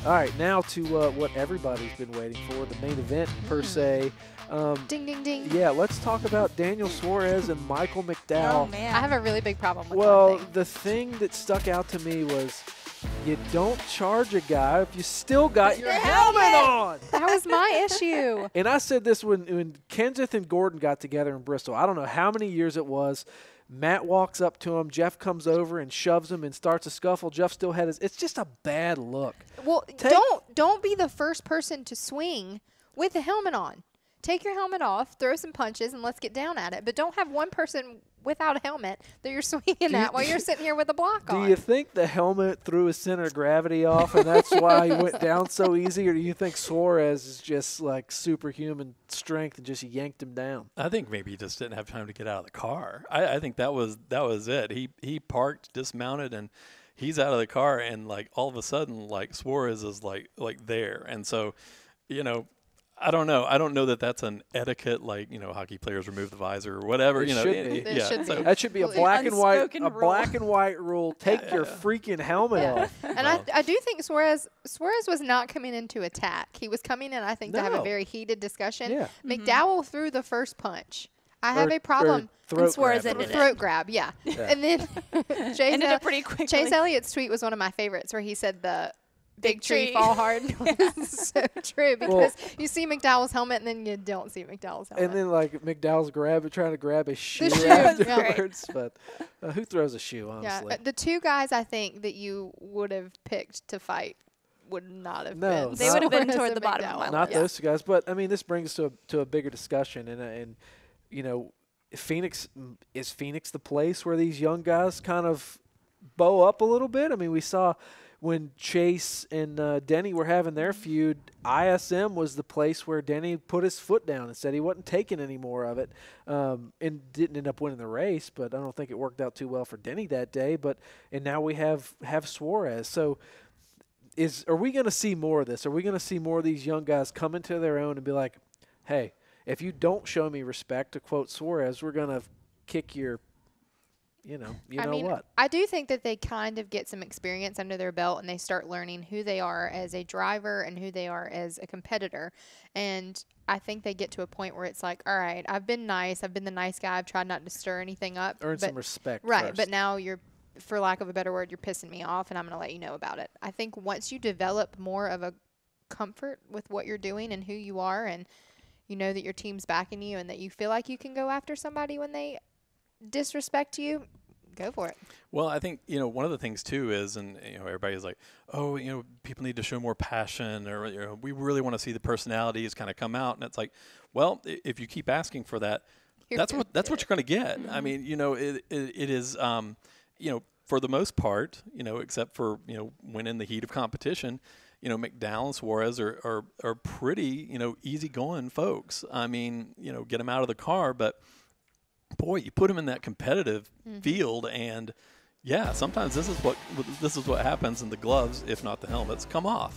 All right, now to what everybody's been waiting for, the main event per se. Ding, ding, ding. Yeah, let's talk about Daniel Suarez and Michael McDowell. Oh, man. I have a really big problem with Well, one thing. the thing that stuck out to me was you don't charge a guy if you still got your helmet on. That was my issue. And I said this when Kenseth and Gordon got together in Bristol. I don't know how many years it was. Matt walks up to him. Jeff comes over and shoves him and starts a scuffle. Jeff still had his. It's just a bad look. Well, don't be the first person to swing with the helmet on. Take your helmet off, throw some punches, and let's get down at it. But don't have one person without a helmet that you're swinging at while you're sitting here with a block on. Do you think the helmet threw his center of gravity off, and that's why he went down so easy, or do you think Suarez is just like superhuman strength and just yanked him down? I think maybe he just didn't have time to get out of the car. I think that was it. He parked, dismounted, and he's out of the car, and like all of a sudden, like Suarez is like there, and so, you know. I don't know. I don't know that that's an etiquette, like, you know, hockey players remove the visor or whatever. It You know, should yeah, be. yeah. Should be. That should be a Well, black and white, unspoken rule. black and white rule. Take your freaking helmet off. And I do think Suarez was not coming in to attack. He was coming in, I think, to have a No. very heated discussion. Yeah. McDowell threw the first punch. I have Or- a problem. or throat Suarez grab. ended it. Throat grab, yeah. And then Ended it pretty quickly. Chase Elliott's tweet was one of my favorites where he said the big tree tree. fall hard. Was so true because you see McDowell's helmet and then you don't see McDowell's helmet. And then, like, McDowell's trying to grab his shoe shoe, afterwards. But who throws a shoe, honestly? yeah, the two guys I think that you would have picked to fight would not have No, been. They would have been Suarez toward and the bottom of my McDowell. Not Yeah. those two guys. But, I mean, this brings us to a bigger discussion. And you know, Phoenix – is Phoenix the place where these young guys kind of bow up a little bit? I mean, we saw – when Chase and Denny were having their feud, ISM was the place where Denny put his foot down and said he wasn't taking any more of it, and didn't end up winning the race. But I don't think it worked out too well for Denny that day. And now we have Suarez. So are we going to see more of this? Are we going to see more of these young guys come into their own and be like, hey, if you don't show me respect, to quote Suarez, we're going to kick your – you know what? I do think that they kind of get some experience under their belt and they start learning who they are as a driver and who they are as a competitor. And I think they get to a point where it's like, all right, I've been nice. I've been the nice guy. I've tried not to stir anything up. Earn some respect Right. first. But now you're, for lack of a better word, you're pissing me off and I'm going to let you know about it. I think once you develop more of a comfort with what you're doing and who you are, and you know that your team's backing you and that you feel like you can go after somebody when they disrespect you, go for it. Well, I think, you know, one of the things too is, and you know, everybody's like, oh, you know, people need to show more passion, or you know, we really want to see the personalities kind of come out. And it's like, well, if you keep asking for that, that's what you're going to get. I mean, you know, it is, you know, for the most part, you know, except for, you know, when in the heat of competition, you know, McDowell and Suarez are pretty, you know, easygoing folks. I mean, you know, get them out of the car, but boy, you put them in that competitive field, and yeah, sometimes this is what happens, and the gloves, if not the helmets, come off.